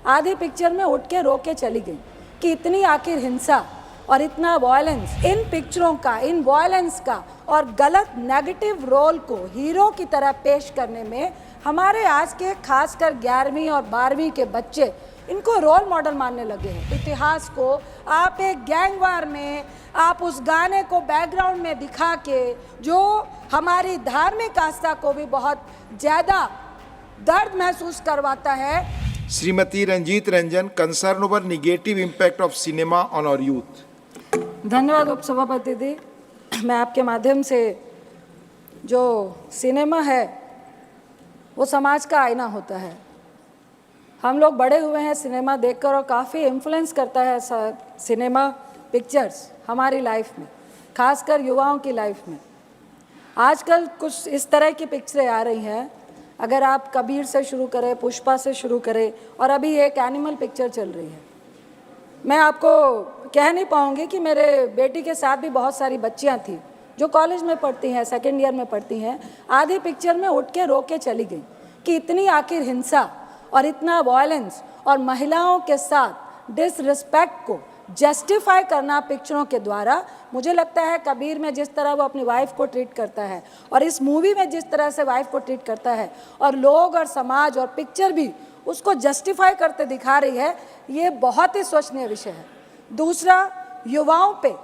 आधी पिक्चर में उठ के रो के चली गई कि इतनी आखिर हिंसा और इतना वायलेंस इन पिक्चरों का, इन वायलेंस का और गलत नेगेटिव रोल को हीरो की तरह पेश करने में हमारे आज के खासकर 11वीं और 12वीं के बच्चे इनको रोल मॉडल मानने लगे हैं। इतिहास को आप एक गैंगवार में, आप उस गाने को बैकग्राउंड में दिखा के जो हमारी धार्मिक आस्था को भी बहुत ज़्यादा दर्द महसूस करवाता है। Shrimati Ranjeet Ranjan, concern over negative impact of cinema on our youth. धन्यवाद उपसभापति दी। मैं आपके माध्यम से, जो सिनेमा है वो समाज का आईना होता है। हम लोग बड़े हुए हैं सिनेमा देखकर और काफ़ी इन्फ्लुएंस करता है सिनेमा पिक्चर्स हमारी लाइफ में, खासकर युवाओं की लाइफ में। आजकल कुछ इस तरह की पिक्चरें आ रही हैं, अगर आप कबीर से शुरू करें, पुष्पा से शुरू करें, और अभी एक एनिमल पिक्चर चल रही है। मैं आपको कह नहीं पाऊँगी कि मेरे बेटी के साथ भी बहुत सारी बच्चियाँ थी जो कॉलेज में पढ़ती हैं, सेकेंड ईयर में पढ़ती हैं। आधी पिक्चर में उठ के रो के चली गई कि इतनी आखिर हिंसा और इतना वायलेंस और महिलाओं के साथ डिसरिस्पेक्ट को जस्टिफाई करना पिक्चरों के द्वारा, मुझे लगता है कबीर में जिस तरह वो अपनी वाइफ को ट्रीट करता है और इस मूवी में जिस तरह से वाइफ को ट्रीट करता है और लोग और समाज और पिक्चर भी उसको जस्टिफाई करते दिखा रही है, ये बहुत ही सोचनीय विषय है। दूसरा, युवाओं पे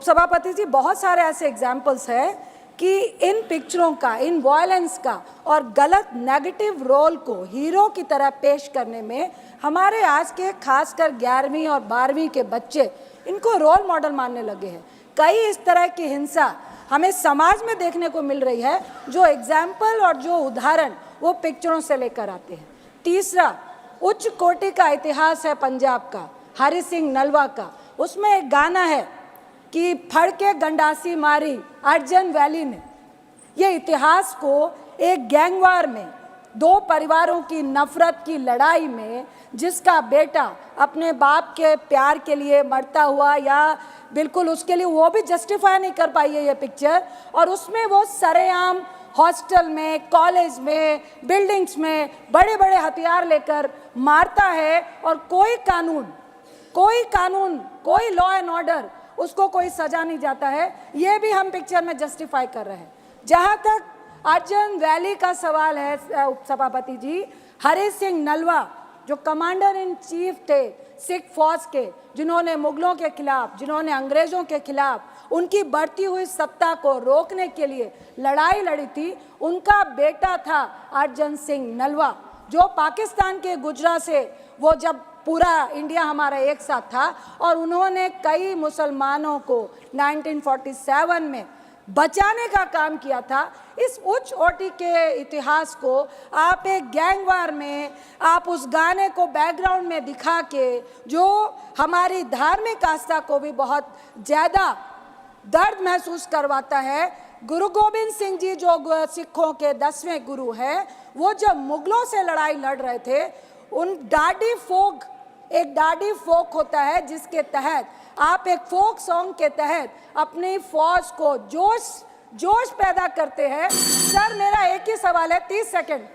सभापति जी बहुत सारे ऐसे एग्जाम्पल्स हैं कि इन पिक्चरों का, इन वायलेंस का और गलत नेगेटिव रोल को हीरो की तरह पेश करने में हमारे आज के खासकर 11वीं और 12वीं के बच्चे इनको रोल मॉडल मानने लगे हैं। कई इस तरह की हिंसा हमें समाज में देखने को मिल रही है, जो एग्जाम्पल और जो उदाहरण वो पिक्चरों से लेकर आते हैं। तीसरा, उच्च कोटि का इतिहास है पंजाब का, हरि सिंह नलवा का। उसमें एक गाना है कि फड़ के गंडासी मारी अर्जन वैली ने। ये इतिहास को एक गैंगवार में, दो परिवारों की नफरत की लड़ाई में, जिसका बेटा अपने बाप के प्यार के लिए मरता हुआ, या बिल्कुल उसके लिए वो भी जस्टिफाई नहीं कर पाई है ये पिक्चर, और उसमें वो सरेआम हॉस्टल में, कॉलेज में, बिल्डिंग्स में बड़े बड़े हथियार लेकर मारता है और कोई कानून, कोई लॉ एंड ऑर्डर, उसको कोई सजा नहीं जाता है। ये भी हम पिक्चर में जस्टिफाई कर रहे हैं। जहाँ तक अर्जन वैली का सवाल है उपसभापति जी, हरि सिंह नलवा जो कमांडर इन चीफ थे सिख फौज के, जिन्होंने मुगलों के खिलाफ, जिन्होंने अंग्रेज़ों के खिलाफ उनकी बढ़ती हुई सत्ता को रोकने के लिए लड़ाई लड़ी थी, उनका बेटा था अर्जन सिंह नलवा, जो पाकिस्तान के गुजरात से, वो जब पूरा इंडिया हमारा एक साथ था, और उन्होंने कई मुसलमानों को 1947 में बचाने का काम किया था। इस उच्च कोटि के इतिहास को आप एक गैंगवार में, आप उस गाने को बैकग्राउंड में दिखा के जो हमारी धार्मिक आस्था को भी बहुत ज़्यादा दर्द महसूस करवाता है। गुरु गोविंद सिंह जी जो सिखों के 10वें गुरु हैं, वो जब मुगलों से लड़ाई लड़ रहे थे, एक डाडी फोक होता है जिसके तहत आप एक फोक सॉन्ग के तहत अपनी फौज को जोश पैदा करते हैं। सर, मेरा एक ही सवाल है, 30 सेकंड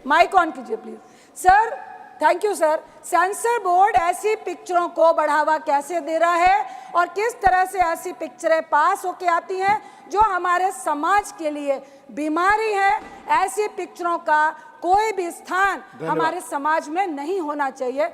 माइक ऑन कीजिए please. Sir, thank you sir. Sensor board ऐसी पिक्चरों को बढ़ावा कैसे दे रहा है और किस तरह से ऐसी पिक्चरें पास होके आती हैं जो हमारे समाज के लिए बीमारी है? ऐसी पिक्चरों का कोई भी स्थान हमारे समाज में नहीं होना चाहिए।